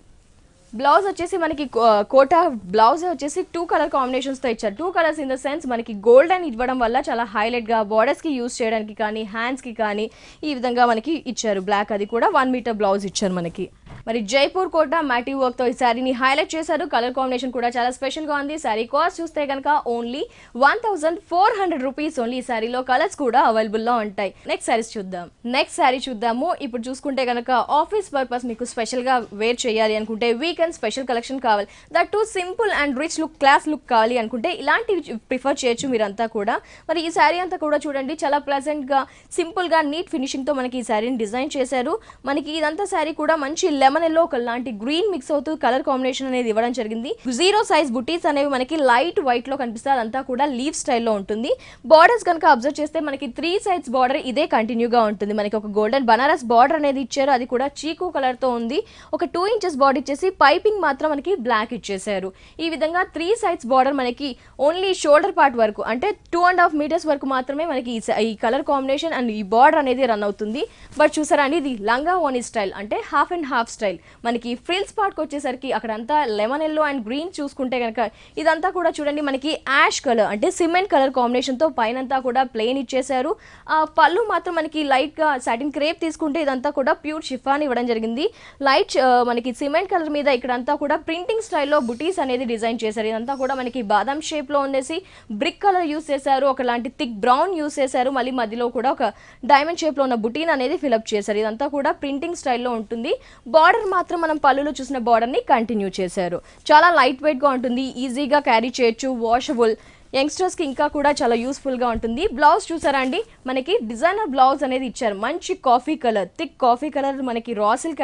బ్లౌజ్ వచ్చేసి మనకి కోటా బ్లౌజ్ వచ్చేసి 2 కలర్ కాంబినేషన్స్తో ఇచ్చారు. 2 కలర్స్ ఇన్ ద సెన్స్ మనకి గోల్డెన్ ఇవ్వడం వల్ల చాలా హైలైట్గా బార్డర్స్కి యూస్ చేయడానికి కానీ హ్యాండ్స్కి కానీ ఈ విధంగా మనకి ఇచ్చారు. బ్లాక్ అది కూడా 1 మీటర్ బ్లౌజ్ ఇచ్చారు మనకి. మరి జైపూర్ కోటా మ్యాటీ వర్క్తో ఈ శారీని హైలైట్ చేశారు. కలర్ కాంబినేషన్ కూడా చాలా స్పెషల్గా ఉంది. శారీ కాస్ట్ చూస్తే కనుక ఓన్లీ 1400 రూపీస్ ఓన్లీ. ఈ శారీలో కలర్స్ కూడా అవైలబుల్లో ఉంటాయి. నెక్స్ట్ శారీ చూద్దాము. ఇప్పుడు చూసుకుంటే కనుక ఆఫీస్ పర్పస్ మీకు స్పెషల్గా వేర్ చేయాలి అనుకుంటే, వీకెండ్ స్పెషల్ కలెక్షన్ కావాలి, that to simple and rich look, class look కావాలి అనుకుంటే ఇలాంటివి ప్రిఫర్ చేయొచ్చు మీరంతా కూడా. మరి ఈ శారీ అంతా కూడా చూడండి, చాలా ప్లెజెంట్గా, సింపుల్గా, నీట్ ఫినిషింగ్తో మనకి ఈ శారీని డిజైన్ చేశారు. మనకి ఇదంతా శారీ కూడా మంచి లెమన్ ఎల్లో ఒకలాంటి గ్రీన్ మిక్స్ అవుతూ కలర్ కాంబినేషన్ అనేది ఇవ్వడం జరిగింది. 0 సైజ్ బుటీస్ అనేవి మనకి లైట్ వైట్ లో కనిపిస్తాయి. అదంతా కూడా లీవ్ స్టైల్లో ఉంటుంది. బార్డర్స్ కనుక అబ్జర్వ్ చేస్తే మనకి 3 సైడ్స్ బార్డర్ ఇదే కంటిన్యూగా ఉంటుంది. మనకి ఒక గోల్డెన్ బనారస్ బార్డర్ అనేది ఇచ్చారు. అది కూడా చీకు కలర్ తో ఉంది. ఒక 2 ఇంచెస్ బార్డర్ ఇచ్చేసి పైపింగ్ మాత్రం మనకి బ్లాక్ ఇచ్చేసారు. ఈ విధంగా 3 సైడ్స్ బార్డర్ మనకి ఓన్లీ షోల్డర్ పార్ట్ వరకు, అంటే 2.5 మీటర్స్ వరకు మాత్రమే మనకి ఈ కలర్ కాంబినేషన్ అండ్ ఈ బార్డర్ అనేది రన్ అవుతుంది. బట్ చూసారా అండి, ఇది లంగా ఓనీ స్టైల్, అంటే హాఫ్ అండ్ హాఫ్ స్టైల్. మనకి ఫ్రిల్స్ పార్ట్కి వచ్చేసరికి అక్కడంతా లెమన్ ఎల్లో అండ్ గ్రీన్ చూసుకుంటే కనుక ఇదంతా కూడా చూడండి మనకి యాష్ కలర్, అంటే సిమెంట్ కలర్ కాంబినేషన్తో పైనంతా కూడా ప్లెయిన్ ఇచ్చేసారు. పళ్ళు మాత్రం మనకి లైట్గా సాటిన్ క్రేప్ తీసుకుంటే ఇదంతా కూడా ప్యూర్ షిఫాన్ ఇవ్వడం జరిగింది. లైట్ మనకి సిమెంట్ కలర్ మీద ఇక్కడంతా కూడా ప్రింటింగ్ స్టైల్లో బుటీస్ అనేది డిజైన్ చేశారు. ఇదంతా కూడా మనకి బాదం షేప్లో ఉండేసి బ్రిక్ కలర్ యూస్ చేశారు. ఒకలాంటి థిక్ బ్రౌన్ యూస్ చేశారు. మళ్ళీ మధ్యలో కూడా ఒక డైమండ్ షేప్లో ఉన్న బుటీన్ అనేది ఫిలప్ చేశారు. ఇదంతా కూడా ప్రింటింగ్ స్టైల్లో ఉంటుంది. బార్డర్ మాత్రం మనం పళ్ళులో చూసిన బార్డర్ని కంటిన్యూ చేశారు. చాలా లైట్ వెయిట్గా ఉంటుంది, ఈజీగా క్యారీ చేయొచ్చు, వాషబుల్. యంగ్స్టర్స్కి ఇంకా కూడా చాలా యూస్ఫుల్గా ఉంటుంది. బ్లౌజ్ చూసారా అండి, మనకి డిజైనర్ బ్లౌజ్ అనేది ఇచ్చారు. మంచి coffee colour, thick coffee colour మనకి రా సిల్క్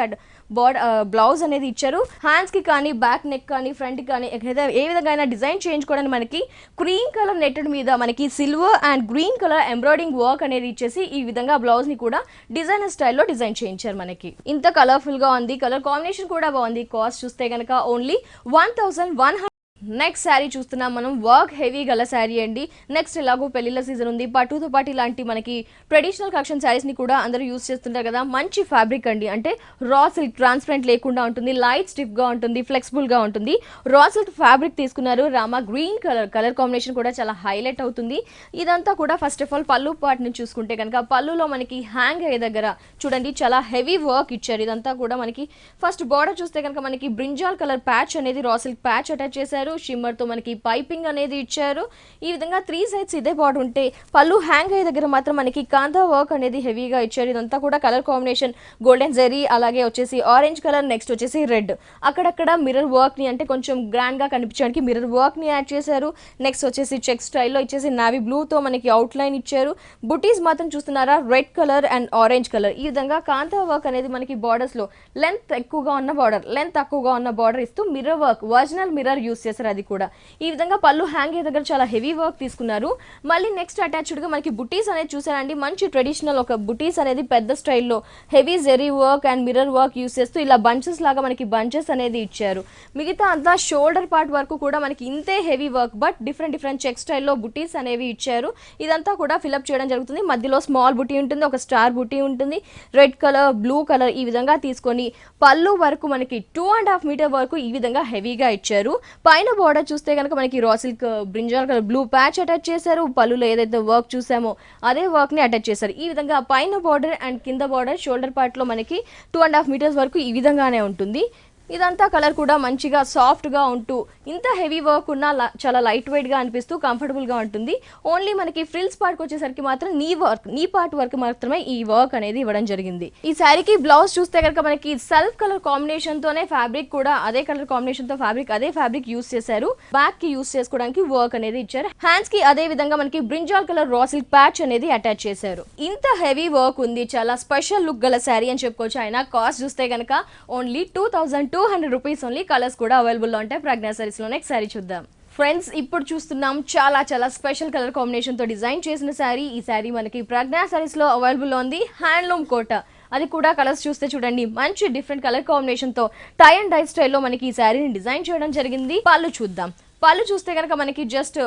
బ్లౌజ్ అనేది ఇచ్చారు. హ్యాండ్స్కి కానీ, బ్యాక్ నెక్ కానీ, ఫ్రంట్కి కానీ ఏ విధంగా అయినా డిజైన్ చేయించుకోవడానికి మనకి క్రీమ్ కలర్ నెట్టెడ్ మీద మనకి silver and green colour embroidering work అనేది ఇచ్చేసి ఈ విధంగా బ్లౌజ్ని కూడా డిజైనర్ స్టైల్లో డిజైన్ చేయించారు. మనకి ఇంత కలర్ఫుల్గా ఉంది. కలర్ కాంబినేషన్ కూడా బాగుంది. కాస్ట్ చూస్తే కనుక ఓన్లీ 1100. నెక్స్ట్ శారీ చూస్తున్నాం మనం, వర్క్ హెవీ గల శారీ అండి. నెక్స్ట్ ఎలాగో పెళ్లిళ్ళ సీజన్ ఉంది, పట్టుతో పాటు ఇలాంటి మనకి ట్రెడిషనల్ కలెక్షన్ శారీస్ని కూడా అందరూ యూస్ చేస్తుంటారు కదా. మంచి ఫ్యాబ్రిక్ అండి, అంటే రా సిల్క్, ట్రాన్స్పరెంట్ లేకుండా ఉంటుంది, లైట్ స్టిఫ్గా ఉంటుంది, ఫ్లెక్సిబుల్గా ఉంటుంది. రా సిల్క్ ఫ్యాబ్రిక్ తీసుకున్నారు. రామా గ్రీన్ కలర్ కాంబినేషన్ కూడా చాలా హైలైట్ అవుతుంది. ఇదంతా కూడా ఫస్ట్ ఆఫ్ ఆల్ పళ్ళు పార్ట్ నుంచి చూసుకుంటే కనుక పళ్ళులో మనకి హ్యాంగ్ అయ్యే దగ్గర చూడండి చాలా హెవీ వర్క్ ఇచ్చారు. ఇదంతా కూడా మనకి ఫస్ట్ బార్డర్ చూస్తే కనుక మనకి బ్రింజాల్ కలర్ ప్యాచ్ అనేది రా సిల్క్ ప్యాచ్ అటాచ్ చేశారు. షిమ్మర్ తో మనకి పైపింగ్ అనేది ఇచ్చారు. ఈ విధంగా 3 సైడ్స్ ఇదే బార్డర్ ఉంటే పళ్ళు హ్యాంగ్ అయ్యే దగ్గర మాత్రం మనకి కాంతా వర్క్ అనేది హెవీగా ఇచ్చారు. ఇదంతా కూడా కలర్ కాంబినేషన్ గోల్డెన్ జెరీ, అలాగే వచ్చేసి ఆరెంజ్ కలర్, నెక్స్ట్ వచ్చేసి రెడ్. అక్కడక్కడ మిర్రర్ వర్క్ ని, అంటే కొంచెం గ్రాండ్ గా కనిపించడానికి మిర్రర్ వర్క్ ని యాడ్ చేశారు. నెక్స్ట్ వచ్చేసి చెక్ స్టైల్లో ఇచ్చేసి నావీ బ్లూ తో మనకి అవుట్ లైన్ ఇచ్చారు. బుటీస్ మాత్రం చూస్తున్నారా, red colour and orange colour. ఈ విధంగా కాంతా వర్క్ అనేది మనకి బార్డర్స్ లో లెంత్ ఎక్కువగా ఉన్న బార్డర్, లెంత్ తక్కువగా ఉన్న బార్డర్ ఇస్తూ mirror work, original mirror use చేశారు. అది కూడా ఈ విధంగా పళ్ళు హ్యాంగ్ అయ్యే దగ్గర చాలా హెవీ వర్క్ తీసుకున్నారు. మళ్ళీ నెక్స్ట్ అటాచ్డ్ గా మనకి బుటీస్ అనేది చూసారండి, మంచి ట్రెడిషనల్ ఒక బుటీస్ అనేది పెద్ద స్టైల్లో heavy zari work and mirror work use చేస్తూ ఇలా బంచెస్ లాగా మనకి బంచెస్ అనేది ఇచ్చారు. మిగతా అంతా షోల్డర్ పార్ట్ వరకు కూడా మనకి ఇంతే heavy work, but different check స్టైల్లో బుటీస్ అనేవి ఇచ్చారు. ఇదంతా కూడా ఫిలప్ చేయడం జరుగుతుంది. మధ్యలో స్మాల్ బుటీ ఉంటుంది, ఒక స్టార్ బుటీ ఉంటుంది, రెడ్ కలర్, బ్లూ కలర్. ఈ విధంగా తీసుకొని పళ్ళు వరకు మనకి 2.5 మీటర్ వరకు ఈ విధంగా హెవీగా ఇచ్చారు. పైన బార్డర్ చూస్తే కనుక మనకి raw silk brinjal colour blue patch attach చేశారు. పళ్ళులో ఏదైతే వర్క్ చూసామో అదే వర్క్ ని అటాచ్ చేశారు. ఈ విధంగా పైన బార్డర్ అండ్ కింద బార్డర్ షోల్డర్ పార్ట్ లో మనకి 2.5 మీటర్స్ వరకు ఈ విధంగానే ఉంటుంది. ఇదంతా కలర్ కూడా మంచిగా సాఫ్ట్గా ఉంటూ ఇంత హెవీ వర్క్ ఉన్న చాలా లైట్ వెయిట్గా అనిపిస్తూ కంఫర్టబుల్గా ఉంటుంది. ఓన్లీ మనకి ఫ్రిల్స్ పార్ట్కి వచ్చేసరికి మాత్రం నీ పార్ట్ వర్క్ మాత్రమే ఈ వర్క్ అనేది ఇవ్వడం జరిగింది. ఈ శారీకి బ్లౌజ్ చూస్తే కనుక మనకి సెల్ఫ్ కలర్ కాంబినేషన్తోనే ఫ్యాబ్రిక్ కూడా అదే కలర్ కాంబినేషన్తో అదే ఫ్యాబ్రిక్ యూస్ చేశారు. బ్యాక్ కి యూస్ చేసుకోవడానికి వర్క్ అనేది ఇచ్చారు. హ్యాండ్స్ కి అదే విధంగా మనకి brinjal colour raw silk patch అనేది అటాచ్ చేశారు. ఇంత హెవీ వర్క్ ఉంది, చాలా స్పెషల్ లుక్ గల శారీ అని చెప్పుకోవచ్చు. అయినా కాస్ట్ చూస్తే కనుక ఓన్లీ 2200 రూపీస్ ఓన్లీ. కలర్స్ కూడా అవైలబుల్ లో ఉంటాయి ప్రజ్ఞా సారీస్ లో. నెక్స్ట్ శారీ చూద్దాం ఫ్రెండ్స్. ఇప్పుడు చూస్తున్నాం చాలా స్పెషల్ కలర్ కాంబినేషన్ తో డిజైన్ చేసిన శారీ. ఈ శారీ మనకి ప్రజ్ఞా సారీస్ లో అవైలబుల్ లో ఉంది. హ్యాండ్లూమ్ కోట, అది కూడా కలర్స్ చూస్తే చూడండి మంచి డిఫరెంట్ కలర్ కాంబినేషన్ తో టై అండ్ డై స్టైల్లో మనకి ఈ శారీని డిజైన్ చేయడం జరిగింది. పళ్ళు చూద్దాం. పళ్ళు చూస్తే కనుక మనకి జస్ట్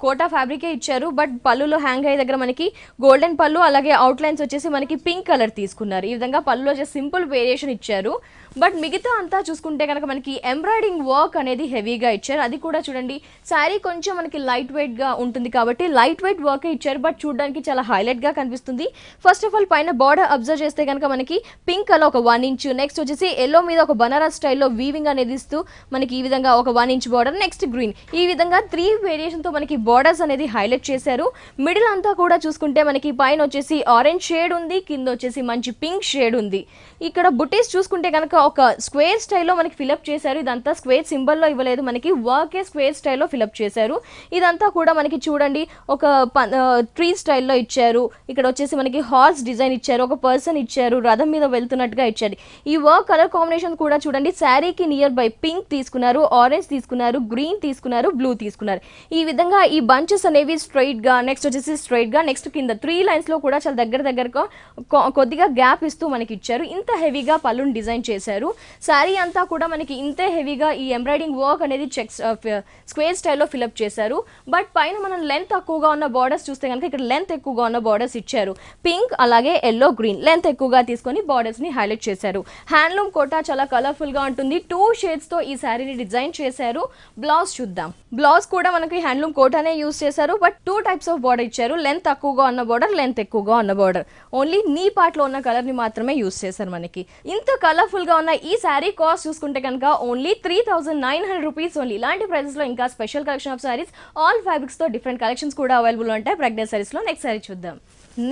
కోటా ఫ్యాబ్రికే ఇచ్చారు. బట్ పళ్ళులో హ్యాంగ్ అయ్యే దగ్గర మనకి గోల్డెన్ పళ్ళు, అలాగే అవుట్ లైన్స్ వచ్చేసి మనకి పింక్ కలర్ తీసుకున్నారు. ఈ విధంగా పళ్ళులో జస్ట్ సింపుల్ వేరియేషన్ ఇచ్చారు. బట్ మిగతా అంతా చూసుకుంటే కనుక మనకి ఎంబ్రాయిడింగ్ వర్క్ అనేది హెవీగా ఇచ్చారు. అది కూడా చూడండి శారీ కొంచెం మనకి లైట్ వెయిట్ గా ఉంటుంది కాబట్టి లైట్ వెయిట్ వర్క్ ఇచ్చారు. బట్ చూడడానికి చాలా హైలైట్ గా కనిపిస్తుంది. ఫస్ట్ ఆఫ్ ఆల్ పైన బార్డర్ అబ్జర్వ్ చేస్తే కనుక మనకి పింక్ కలర్ ఒక 1 ఇంచ్, నెక్స్ట్ వచ్చేసి ఎల్లో మీద ఒక బనారస్ స్టైల్లో వీవింగ్ అనేది ఇస్తూ మనకి ఈ విధంగా ఒక 1 ఇంచ్ బార్డర్, నెక్స్ట్ గ్రీన్, ఈ విధంగా 3 వేరియేషన్ తో మనకి బార్డర్స్ అనేది హైలైట్ చేశారు. మిడిల్ అంతా కూడా చూసుకుంటే మనకి పైన వచ్చేసి ఆరెంజ్ షేడ్ ఉంది, కింద వచ్చేసి మంచి పింక్ షేడ్ ఉంది. ఇక్కడ బుటీస్ చూసుకుంటే కనుక ఒక స్క్వేర్ స్టైల్లో మనకి ఫిలప్ చేశారు. ఇదంతా స్క్వేర్ సింబల్లో ఇవ్వలేదు, మనకి వర్కే స్క్వేర్ స్టైల్లో ఫిలప్ చేశారు. ఇదంతా కూడా మనకి చూడండి ఒక ట్రీ స్టైల్లో ఇచ్చారు. ఇక్కడ వచ్చేసి మనకి హార్స్ డిజైన్ ఇచ్చారు, ఒక పర్సన్ ఇచ్చారు, రథం మీద వెళ్తున్నట్టుగా ఇచ్చారు. ఈ వర్క్ కలర్ కాంబినేషన్ కూడా చూడండి శారీకి నియర్ బై పింక్ తీసుకున్నారు, ఆరెంజ్ తీసుకున్నారు, గ్రీన్ తీసుకున్నారు, బ్లూ తీసుకున్నారు. ఈ విధంగా ఈ బంచెస్ అనేవి స్ట్రైట్ గా, నెక్స్ట్ వచ్చేసి స్ట్రైట్ గా, నెక్స్ట్ కింద 3 లైన్స్ లో కూడా చాలా దగ్గరగా కొద్దిగా గ్యాప్ ఇస్తూ మనకి ఇచ్చారు. ఇంత హెవీగా పళ్ళుని డిజైన్ చేశారు. శారీ అంతా కూడా మనకి ఇంతే హెవీగా ఈ ఎంబ్రాయిడింగ్ వర్క్ అనేది చెక్స్ స్క్వేర్ స్టైల్లో ఫిలప్ చేశారు. బట్ పైన మనం లెంత్ తక్కువగా ఉన్న బార్డర్స్ చూస్తే కనుక ఇక్కడ లెంత్ ఎక్కువగా ఉన్న బార్డర్స్ ఇచ్చారు. పింక్ అలాగే ఎల్లో గ్రీన్ లెంత్ ఎక్కువగా తీసుకొని బార్డర్స్ ని హైలైట్ చేశారు. హ్యాండ్లూమ్ కోటా చాలా కలర్ఫుల్ గా ఉంటుంది. 2 షేడ్స్ తో ఈ శారీని డిజైన్ చేశారు. బ్లౌజ్ చూద్దాం. బ్లౌజ్ కూడా మనకి హ్యాండ్లూమ్ కోటానే యూస్ చేశారు. బట్ 2 టైప్స్ ఆఫ్ బార్డర్ ఇచ్చారు. లెంత్ తక్కువగా ఉన్న బార్డర్, లెంత్ ఎక్కువగా ఉన్న బార్డర్. ఓన్లీ నీ పార్ట్ లో ఉన్న కలర్ ని మాత్రమే యూస్ చేశారు. మనకి ఇంత కలర్ఫుల్ గా ఉన్న ఈ శారీ కాస్ట్ చూసుకుంటే కనుక ఓన్లీ 3900 రూపీస్ ఓన్లీ. ఇలాంటి ప్రైసెస్ లో ఇంకా special collection of saris, all fabrics తో డిఫరెంట్ కలెక్షన్స్ కూడా అవైలబుల్ ఉంటాయి ప్రజ్ఞా సారీస్ లో. నెక్స్ట్ సారీ చూద్దాం.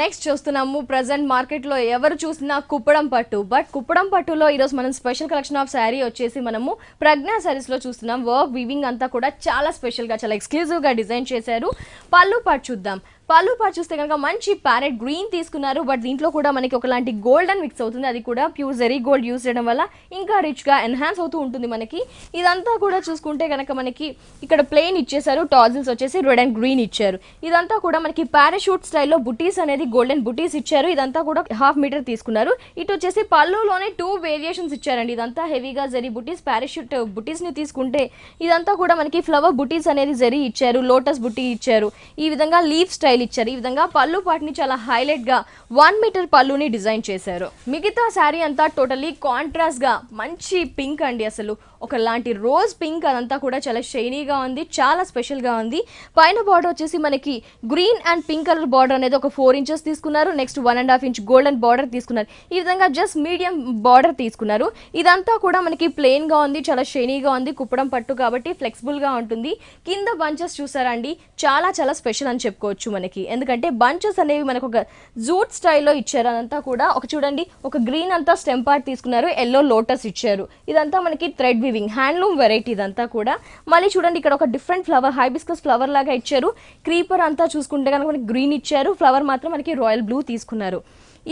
నెక్స్ట్ చూస్తున్నాము ప్రజెంట్ మార్కెట్ లో ఎవరు చూసినా కుప్పడం పట్టు. బట్ కుప్పడం పట్టులో ఈరోజు మనం స్పెషల్ కలెక్షన్ ఆఫ్ శారీ వచ్చేసి మనము ప్రజ్ఞా సారీస్ లో చూస్తున్నాం. వర్క్ వీవింగ్ అంతా కూడా చాలా స్పెషల్ గా, చాలా ఎక్స్క్లూజివ్ గా డిజైన్ చేశారు. పళ్ళు పాటు చూద్దాం. పళ్ళు పాటు చూస్తే కనుక మంచి ప్యారెట్ గ్రీన్ తీసుకున్నారు. బట్ దీంట్లో కూడా మనకి ఒకలాంటి గోల్డెన్ మిక్స్ అవుతుంది. అది కూడా ప్యూర్ జెరీ గోల్డ్ యూస్ చేయడం వల్ల ఇంకా రిచ్ గా ఎన్హాన్స్ అవుతూ ఉంటుంది మనకి. ఇదంతా కూడా చూసుకుంటే కనుక మనకి ఇక్కడ ప్లెయిన్ ఇచ్చేసారు, టాజిల్స్ వచ్చేసి రెడ్ అండ్ గ్రీన్ ఇచ్చారు. ఇదంతా కూడా మనకి పారాషూట్ స్టైల్లో బుటీస్ అనేది గోల్డెన్ బుటీస్ ఇచ్చారు. ఇదంతా కూడా 1/2 మీటర్ తీసుకున్నారు. ఇటు వచ్చేసి పళ్ళులోనే 2 వేరియేషన్స్ ఇచ్చారండి. ఇదంతా హెవీగా జెరీ బుటీస్, పారాషూట్ బుటీస్ ని తీసుకుంటే ఇదంతా కూడా మనకి ఫ్లవర్ బుటీస్ అనేది జెరీ ఇచ్చారు, లోటస్ బుటీ ఇచ్చారు, ఈ విధంగా లీఫ్ స్టైల్ ఇచ్చారు. ఈ విధంగా పళ్ళు పాటిని చాలా హైలైట్ గా 1 మీటర్ పళ్ళుని డిజైన్ చేశారు. మిగతా శారీ అంతా టోటల్లీ కాంట్రాస్ట్ గా మంచి పింక్ అండి. అసలు ఒకలాంటి రోజ్ పింక్, అదంతా కూడా చాలా షైనీగా ఉంది, చాలా స్పెషల్ గా ఉంది. పైన బార్డర్ వచ్చేసి మనకి green and pink colour border అనేది ఒక 4 ఇంచెస్ తీసుకున్నారు. నెక్స్ట్ 1.5 ఇంచ్ గోల్డెన్ బార్డర్ తీసుకున్నారు. ఈ విధంగా జస్ట్ మీడియం బార్డర్ తీసుకున్నారు. ఇదంతా కూడా మనకి ప్లెయిన్ గా ఉంది, చాలా షైనీగా ఉంది. కుప్పడం పట్టు కాబట్టి ఫ్లెక్సిబుల్ గా ఉంటుంది. కింద బంచెస్ చూసారండి, చాలా స్పెషల్ అని చెప్పుకోవచ్చు మనకి. ఎందుకంటే బంచెస్ అనేవి మనకు ఒక జూట్ స్టైల్లో ఇచ్చారు. అదంతా కూడా ఒక చూడండి, ఒక గ్రీన్ అంతా స్టెమ్ పార్ట్ తీసుకున్నారు, ఎల్లో లోటస్ ఇచ్చారు. ఇదంతా మనకి థ్రెడ్ వివింగ్ హ్యాండ్లూమ్ వెరైటీ ఇదంతా కూడా. మళ్ళీ చూడండి ఇక్కడ ఒక డిఫరెంట్ ఫ్లవర్, హైబిస్కస్ ఫ్లవర్ లాగా ఇచ్చారు. క్రీపర్ అంతా చూసుకుంటే కనుక మనకి గ్రీన్ ఇచ్చారు, ఫ్లవర్ మాత్రం మనకి రాయల్ బ్లూ తీసుకున్నారు.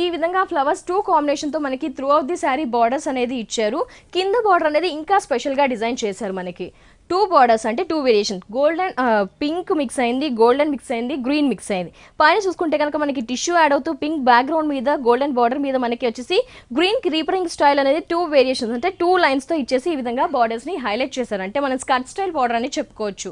ఈ విధంగా ఫ్లవర్స్ 2 కాంబినేషన్తో మనకి through out the sari borders అనేది ఇచ్చారు. కింద బార్డర్ అనేది ఇంకా స్పెషల్గా డిజైన్ చేశారు. మనకి 2 బార్డర్స్ అంటే 2 వేరియేషన్, గోల్డెన్ పింక్ మిక్స్ అయింది, గోల్డెన్ మిక్స్ అయింది, గ్రీన్ మిక్స్ అయింది. పైన చూసుకుంటే కనుక మనకి టిష్యూ యాడ్ అవుతూ పింక్ బ్యాక్గ్రౌండ్ మీద గోల్డెన్ బార్డర్ మీద మనకి వచ్చేసి గ్రీన్ క్రీపరింగ్ స్టైల్ అనేది 2 వేరియేషన్స్ అంటే 2 లైన్స్తో ఇచ్చేసి ఈ విధంగా బార్డర్స్ని హైలైట్ చేశారు. అంటే మనం స్కర్ట్ స్టైల్ బార్డర్ అని చెప్పుకోవచ్చు.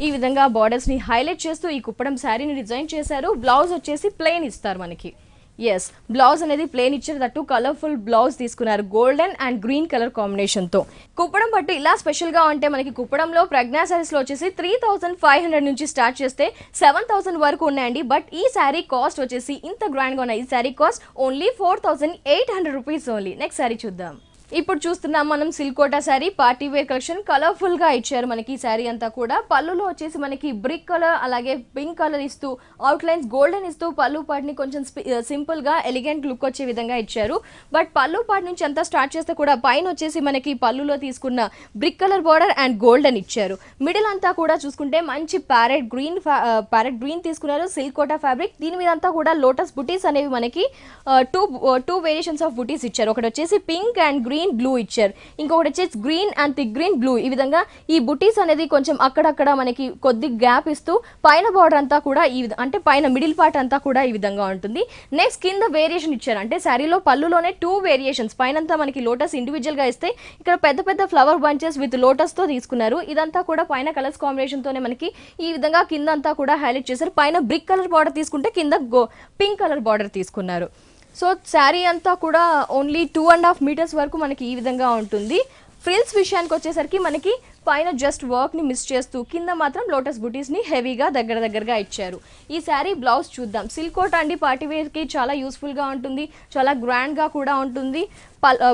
ఈ విధంగా బార్డర్స్ని హైలైట్ చేస్తూ ఈ కుప్పడం శారీని డిజైన్ చేశారు. బ్లౌజ్ వచ్చేసి ప్లెయిన్ ఇస్తారు మనకి. ఎస్, బ్లౌజ్ అనేది ప్లెయిన్ ఇచ్చారు. దట్టు కలర్ఫుల్ బ్లౌజ్ తీసుకున్నారు గోల్డెన్ అండ్ గ్రీన్ కలర్ కాంబినేషన్తో. కుప్పడం పట్టు ఇలా స్పెషల్గా ఉంటే మనకి కుప్పడంలో ప్రజ్ఞా శారీస్లో వచ్చేసి 3500 నుంచి స్టార్ట్ చేస్తే 7000 వరకు ఉన్నాయండి. బట్ ఈ శారీ కాస్ట్ వచ్చేసి ఇంత గ్రాండ్గా ఉన్న ఈ sari cost only 4800 rupees only. Next sari చూద్దాం. ఇప్పుడు చూస్తున్నాం మనం సిల్కోటా sari party wear collection colourful గా ఇచ్చారు మనకి ఈ శారీ అంతా కూడా. పళ్ళులో వచ్చేసి మనకి బ్రిక్ కలర్ అలాగే పింక్ కలర్ ఇస్తూ అవుట్ లైన్స్ గోల్డెన్ ఇస్తూ పళ్ళు పాటిని కొంచెం సింపుల్ గా ఎలిగెంట్ లుక్ వచ్చే విధంగా ఇచ్చారు. బట్ పళ్ళు పాటి నుంచి అంతా స్టార్ట్ చేస్తే కూడా పైన వచ్చేసి మనకి పళ్ళులో తీసుకున్న brick colour border and golden ఇచ్చారు. మిడిల్ అంతా కూడా చూసుకుంటే మంచి ప్యారెట్ గ్రీన్ తీసుకున్నారు సిల్కోటా ఫ్యాబ్రిక్. దీని మీద అంతా కూడా లోటస్ బుటీస్ అనేవి మనకి టూ వేరియేషన్స్ ఆఫ్ బుటీస్ ఇచ్చారు. ఒకటి వచ్చేసి పింక్ అండ్ గ్రీన్ బ్లూ ఇచ్చారు, ఇంకొకటి వచ్చేసి green and thick green blue. ఈ విధంగా ఈ బుటీస్ అనేది కొంచెం అక్కడక్కడ మనకి కొద్ది గ్యాప్ ఇస్తూ పైన బార్డర్ అంతా కూడా అంటే పైన మిడిల్ పార్ట్ అంతా కూడా ఈ విధంగా ఉంటుంది. నెక్స్ట్ కింద వేరియేషన్ ఇచ్చారు, అంటే శారీలో పళ్ళులోనే 2 వేరియేషన్స్. పైనంతా మనకి లోటస్ ఇండివిజువల్ గా ఇస్తే ఇక్కడ పెద్ద పెద్ద ఫ్లవర్ బంచెస్ విత్ లోటస్ తో తీసుకున్నారు. ఇదంతా కూడా పైన కలర్స్ కాంబినేషన్ తోనే మనకి ఈ విధంగా కింద అంతా కూడా హైలైట్ చేశారు. పైన బ్రిక్ కలర్ బార్డర్ తీసుకుంటే కింద పింక్ కలర్ బార్డర్ తీసుకున్నారు. సో శారీ అంతా కూడా ఓన్లీ 2.5 మీటర్స్ వరకు మనకి ఈ విధంగా ఉంటుంది. ఫ్రిల్స్ విషయానికి వచ్చేసరికి మనకి పైన జస్ట్ వర్క్ని మిస్ చేస్తూ కింద మాత్రం లోటస్ బుటీస్ని హెవీగా దగ్గరగా ఇచ్చారు. ఈ శారీ బ్లౌజ్ చూద్దాం. సిల్కోట్ అండి పార్టీవేర్కి చాలా యూస్ఫుల్గా ఉంటుంది, చాలా గ్రాండ్గా కూడా ఉంటుంది.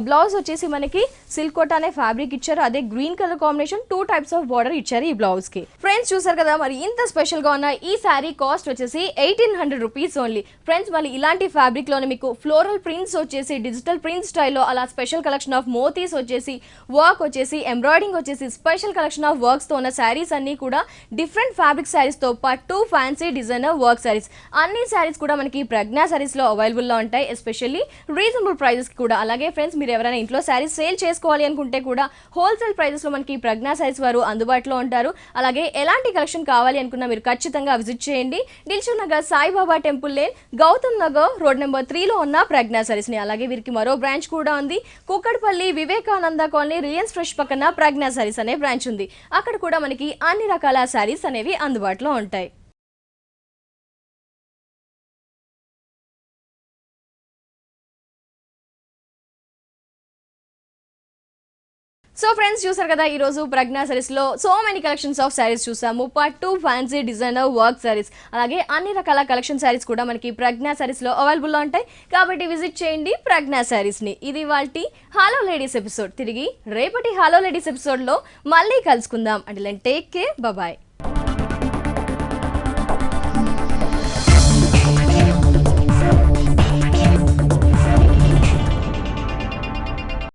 బ్లౌజ్ వచ్చేసి మనకి సిల్కోట్ అనే ఫ్యాబ్రిక్ ఇచ్చారు, అదే green colour combination 2 types of border ఇచ్చారు ఈ బ్లౌజ్కి. ఫ్రెండ్స్ చూసారు కదా, మరి ఇంత స్పెషల్గా ఉన్న ఈ శారీ కాస్ట్ వచ్చేసి 1800 రూపీస్ ఓన్లీ. ఫ్రెండ్స్ మళ్ళీ ఇలాంటి ఫ్యాబ్రిక్లోనే మీకు ఫ్లోరల్ ప్రింట్స్ వచ్చేసి డిజిటల్ ప్రింట్ స్టైల్లో, అలా స్పెషల్ కలెక్షన్ ఆఫ్ మోతీస్ వచ్చేసి, వర్క్ వచ్చేసి, ఎంబ్రాయిడింగ్ వచ్చేసి, స్పెషల్ కలెక్షన్ ఆఫ్ వర్క్స్ తో ఉన్న శారీస్ అన్ని కూడా డిఫరెంట్ ఫ్యాబ్రిక్ శారీస్ తో పట్టు ఫ్యాన్సీ డిజైనర్ వర్క్ శారీస్ అన్ని శారీస్ కూడా మనకి ప్రజ్ఞా శారీస్ లో అవైలబుల్ లో ఉంటాయి. ఎస్పెషల్లీ రీజనబుల్ ప్రైజెస్ కూడా. అలాగే ఫ్రెండ్స్ మీరు ఎవరైనా ఇంట్లో శారీస్ సేల్ చేసుకోవాలి అనుకుంటే కూడా హోల్సేల్ ప్రైజెస్ లో మనకి ప్రజ్ఞా శారీస్ వారు అందుబాటులో ఉంటారు. అలాగే ఎలాంటి కలెక్షన్ కావాలి అనుకున్నా మీరు ఖచ్చితంగా విజిట్ చేయండి. Dilsukhnagar Saibaba temple lane, Gautam Nagar road number 3 లో ఉన్న ప్రజ్ఞా శారీస్ ని. అలాగే వీరికి మరో బ్రాంచ్ కూడా ఉంది, Kukkadapalli Vivekananda colony Reliance fresh పక్కన ప్రజ్ఞా శారీస్ అనే బ్రాంచ్ ఉంది. అక్కడ కూడా మనకి అన్ని రకాల శారీస్ అనేవి అందుబాటులో ఉంటాయి. సో ఫ్రెండ్స్ చూసారు కదా, ఈ రోజు ప్రజ్ఞా శారీస్ లో so many collections of saris చూసాము. పట్టు ఫ్యాన్సీ డిజైనర్ వర్క్ శారీస్, అలాగే అన్ని రకాల కలెక్షన్ శారీస్ కూడా మనకి ప్రజ్ఞా శారీస్ లో అవైలబుల్ లో ఉంటాయి. కాబట్టి విజిట్ చేయండి ప్రజ్ఞా శారీస్ ని. ఇది వాల్టి హలో లేడీస్ ఎపిసోడ్. తిరిగి రేపటి హలో లేడీస్ ఎపిసోడ్ లో మళ్ళీ కలుసుకుందాం. అంటే టేక్ కేర్, బాయ్.